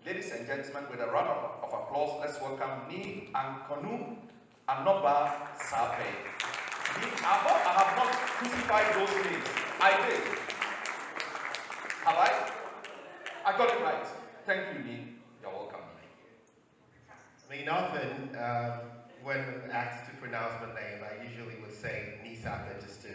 Ladies and gentlemen, with a round of applause, let's welcome Nii Ankonu Annorbah-Sarpei. I hope I have not crucified those names. I did. Have I? I got it right. Thank you, Nii. You're welcome. I mean, often when asked to pronounce my name, I usually would say Nii Sarpei just to,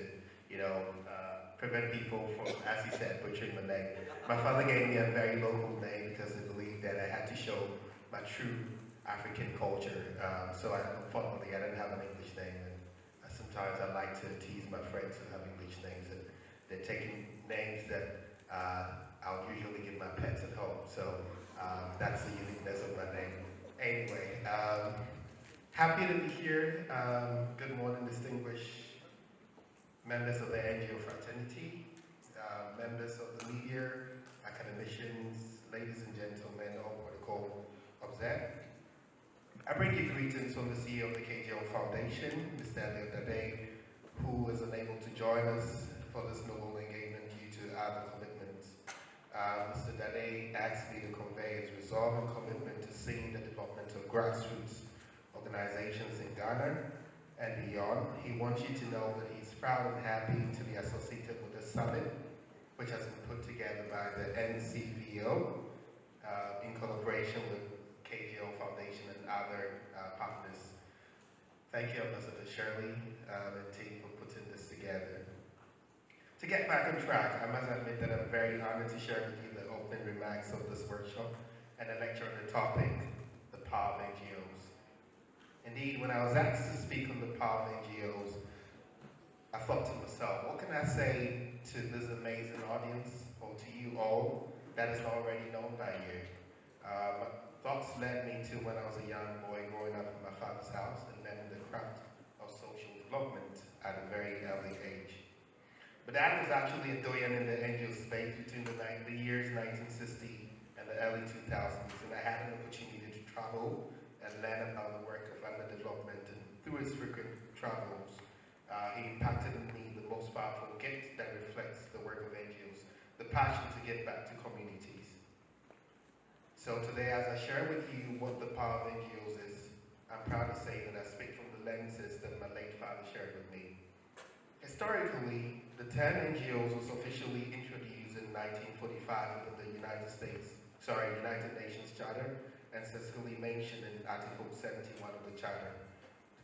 prevent people from, as he said, butchering my name. My father gave me a very local name because he believed that I had to show my true African culture. Unfortunately, I didn't have an English name, and sometimes I like to tease my friends who have English names, and they're taking names that I would usually give my pets at home. So that's the uniqueness of my name. Anyway, happy to be here. Good morning, distinguished members of the NGO fraternity, members of the media, academicians, ladies and gentlemen, all protocol observed. I bring you greetings from the CEO of the KGL Foundation, Mr. Dade, who is unable to join us for this noble engagement due to other commitments. Mr. Dade asked me to convey his resolve and commitment to seeing the development of grassroots organizations in Ghana and beyond. He wants you to know that he's proud and happy to be associated with this summit, which has been put together by the NCVO in collaboration with KGL Foundation and other partners. Thank you, Ambassador Shirley and team for putting this together. To get back on track, I must admit that I'm very honored to share with you the opening remarks of this workshop and a lecture on the topic, the power of NGOs. Indeed, when I was asked to speak on the power of NGOs, I thought to myself, what can I say to this amazing audience or to you all that is already known by you? Thoughts led me to when I was a young boy growing up in my father's house and learning the craft of social development at a very early age. But Dad was actually a doyen in the NGO space between the years 1960 and the early 2000s, and I had an opportunity to travel and learn about the work of underdevelopment, and through his frequent travels, he impacted in me the most powerful gift that reflects the work of NGOs, the passion to give back to communities. So today, as I share with you what the power of NGOs is, I'm proud to say that I speak from the lenses that my late father shared with me. Historically, the term NGOs was officially introduced in 1945 within the United Nations Charter, and specifically mentioned in Article 71 of the Charter.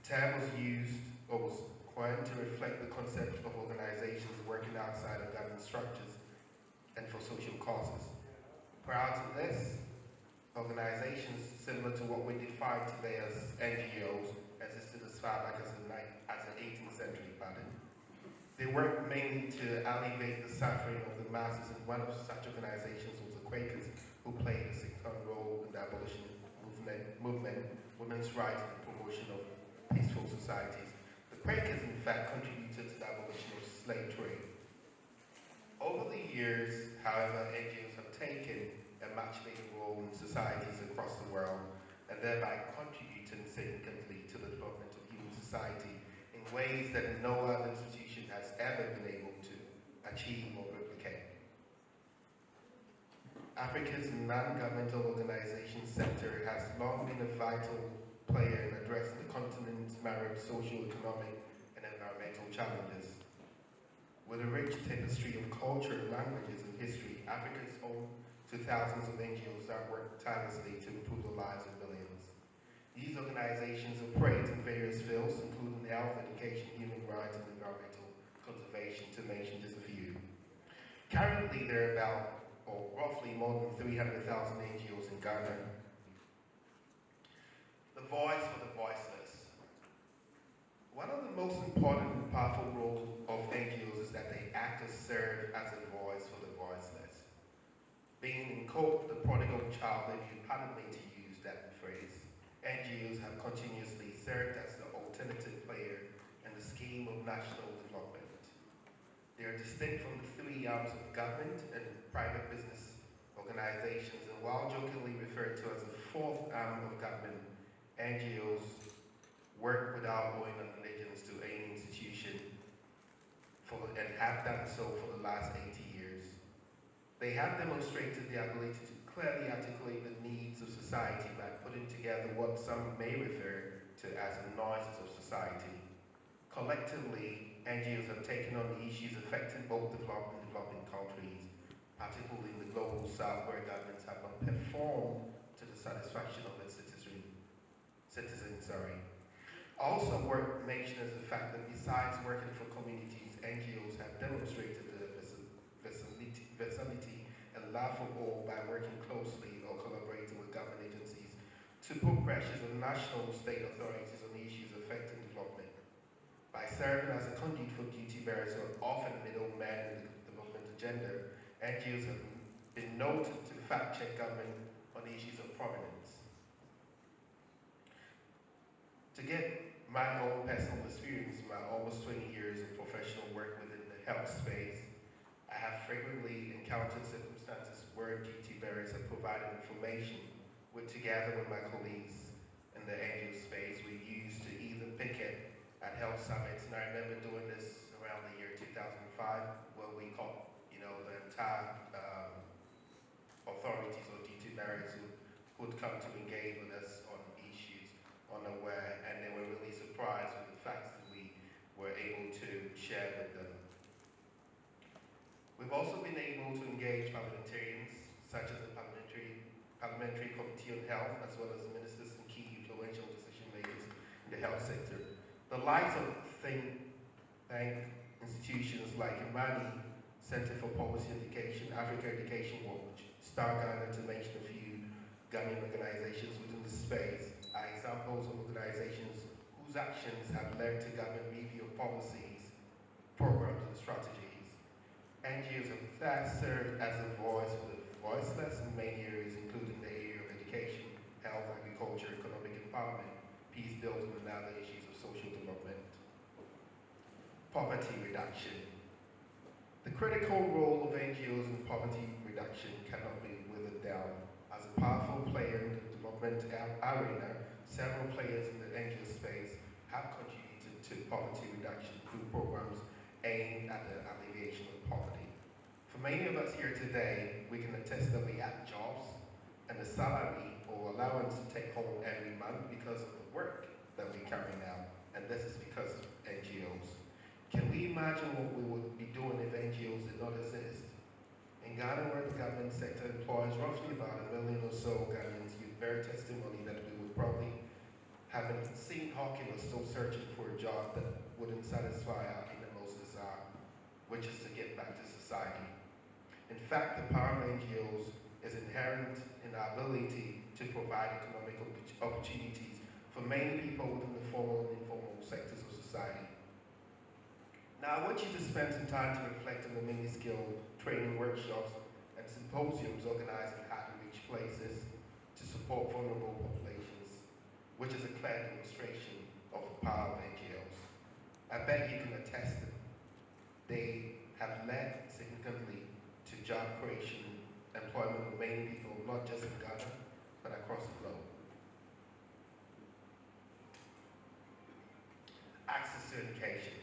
The term was used, or was coined, to reflect the concept of organizations working outside of government structures and for social causes. Prior to this, organizations similar to what we define today as NGOs existed as far back as the 18th century. They worked mainly to alleviate the suffering of the masses, and one of such organizations was the Quakers, who played a significant role in the abolition movement, women's rights, and the promotion of peaceful societies. The Quakers, in fact, contributed to the abolition of slave trade. Over the years, however, NGOs have taken a much bigger role in societies across the world, and thereby contributing significantly to the development of human society in ways that no other institution has ever been able to achieve or replicate. Africa's non-governmental organization sector has long been a vital player in addressing the continent's myriad social, economic, and environmental challenges. With a rich tapestry of culture, languages, and history, Africa is home to thousands of NGOs that work tirelessly to improve the lives of millions. These organizations operate in various fields, including health, education, human rights, and environmental conservation, to mention just a few. Currently, there are roughly more than 300,000 NGOs in Ghana. The voice for the voiceless. One of the most important and powerful roles of NGOs is that they act to serve as a voice for the voiceless. Being in quote, the prodigal child, if you pardon me to use that phrase, NGOs have continuously served as the alternative player in the scheme of national development. They are distinct from the three arms of government and private business organizations, and while jokingly referred to as the fourth arm of government, NGOs work without owing allegiance to any institution and have done so for the last 80 years. They have demonstrated the ability to clearly articulate the needs of society by putting together what some may refer to as the noises of society. Collectively, NGOs have taken on the issues affecting both developed and developing countries, particularly in the global south where governments have not performed to the satisfaction of its citizens. Also worth mentioning is the fact that besides working for communities, NGOs have demonstrated their versatility and love for all by working closely or collaborating with government agencies to put pressures on national state authorities on issues affecting development. By serving as a conduit for duty bearers who are often middlemen in the development agenda, NGOs have been noted to fact-check government on issues of prominence. To get my own personal experience, my almost 20 years of professional work within the health space, I have frequently encountered circumstances where duty bearers have provided information which, together with my colleagues in the NGO space, we used to either picket at health summits, and I remember doing this around the year 2005, where we caught, the entire authorities or duty bearers who would come to engage with us on issues unaware, and they were really surprised with the facts that we were able to share with them. We've also been able to engage parliamentarians, such as the Parliamentary Committee on Health, as well as ministers and key influential decision makers in the health sector. The likes of think tank institutions like Imani Center for Policy Education, Africa Education Watch, Star Ghana, to mention a few Ghanaian organizations within the space, are examples of organizations whose actions have led to government review of policies, programs, and strategies. NGOs have thus served as a voice for the voiceless in many areas, including the area of education, health, agriculture, economic empowerment, peace building, and other issues of social development. Poverty reduction. The critical role of NGOs in poverty reduction cannot be withered down. As a powerful player in the development arena, several players in the NGO space have contributed to poverty reduction through programs aimed at the alleviation of poverty. For many of us here today, we can attest that we have jobs and a salary or allowance to take home every month because of the work that we carry out, and this is because of NGOs. Can we imagine what we would be doing if NGOs did not exist? In Ghana, where the government sector employs roughly about 1 million or so Ghanaians, you bear testimony that we would probably, having seen Hawking, or still searching for a job that wouldn't satisfy our innermost desire, which is to get back to society. In fact, the power of NGOs is inherent in our ability to provide economic opportunities for many people within the formal and informal sectors of society. Now, I want you to spend some time to reflect on the many skill training workshops and symposiums organized in hard-to-reach places to support vulnerable populations, which is a clear demonstration of the power of NGOs. I bet you can attest that they have led significantly to job creation and employment of many people, not just in Ghana, but across the globe. Access to education.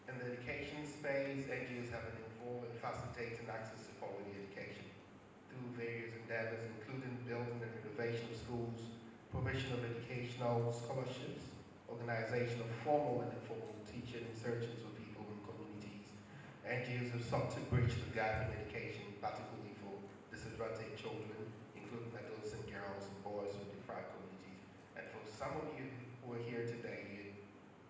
In the education space, NGOs have been involved in facilitating access to quality education through various endeavors, including building and renovation of schools, provision of educational scholarships, organization of formal and informal teaching insertions for people in communities. NGOs have sought to bridge the gap in education, particularly for disadvantaged children, including adolescent girls and boys from deprived communities. And for some of you who are here today,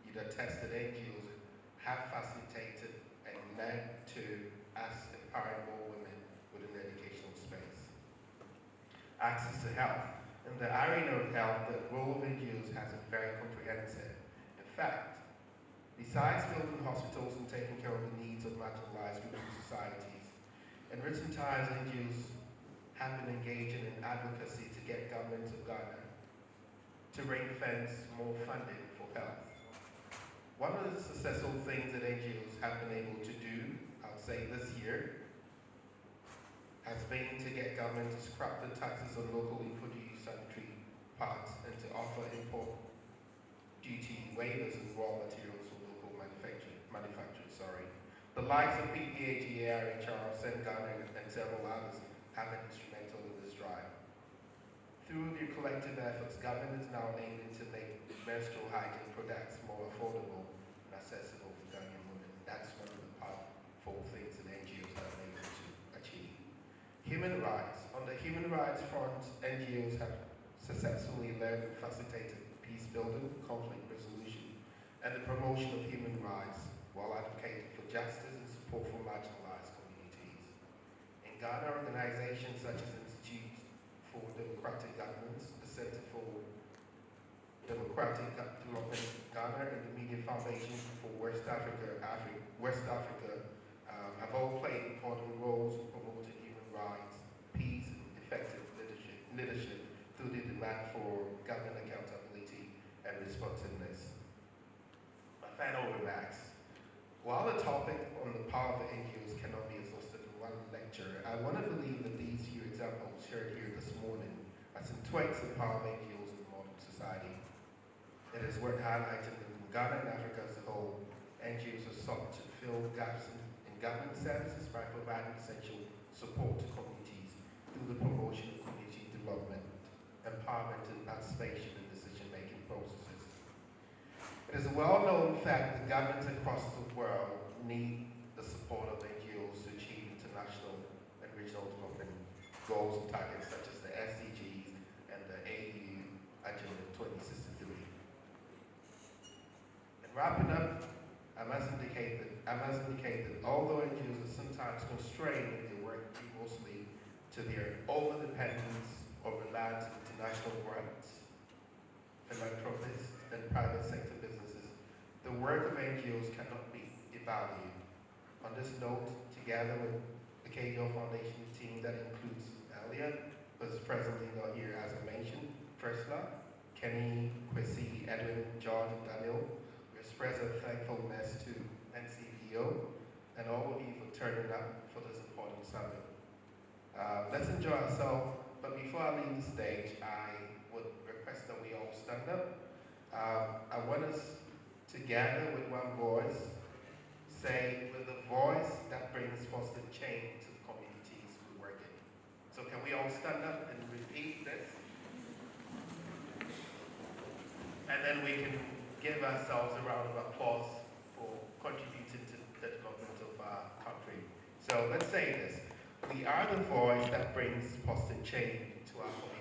you'd attest that NGOs have facilitated and led to us empowering more women within the educational space. Access to health. In the arena of health, the role of NGOs has been very comprehensive. In fact, besides building hospitals and taking care of the needs of marginalized groups and societies, in recent times, NGOs have been engaging in advocacy to get governments of Ghana to ring-fence more funding for health. One of the successful things that NGOs have been able to do, I'll say this year, has been to get government to scrap the taxes on locally produced sanitary parts and to offer import duty waivers and raw materials for local manufacturers. The likes of PPAG, ARHR, Ghana, and several others have been instrumental in this drive. Through their collective efforts, government is now aiming to make menstrual hygiene products more affordable and accessible for Ghanaian women. That's one of the powerful things that NGOs have been able to achieve. Human rights. On the human rights front, NGOs have successfully led and facilitated peace building, conflict resolution, and the promotion of human rights while advocating for justice and support for marginalized communities. In Ghana, organizations such as Institute for Democratic Governance, the Center for Democratic Development Ghana, and the Nii Ankonu Foundation for West Africa have all played important roles in promoting human rights, peace, and effective leadership through the demand for government accountability and responsiveness. My final remarks. While the topic on the power of NGOs cannot be exhausted in one lecture, I want to believe that these few examples shared here this morning are some twigs of the power of NGOs in modern society. It is worth highlighting that in Ghana and Africa as a whole, NGOs have sought to fill gaps in government services by providing essential support to communities through the promotion of community development, empowerment, and participation in decision-making processes. It is a well-known fact that governments across the world need the support of NGOs to achieve international and regional development goals and targets such as the SDGs and the AU Agenda 2063. In wrapping up, I must indicate that although NGOs are sometimes constrained in their work due mostly to their over-dependence or reliance on international grants, philanthropists, and private sector businesses, the work of NGOs cannot be devalued. On this note, together with the KGL Foundation team that includes Elliot, who is presently not here as I mentioned, Priscilla, Kenny, Kwesi, Edwin, George, and Daniel, we express our thankfulness to NCPO and all of you for turning up for this important summit. Let's enjoy ourselves, but before I leave the stage, I would request that we all stand up. I want us to gather with one voice, say with a voice that brings positive change to the communities we work in. So can we all stand up and repeat this? And then we can give ourselves a round of applause for contributing to the development of our country. So let's say this. We are the voice that brings positive change to our community.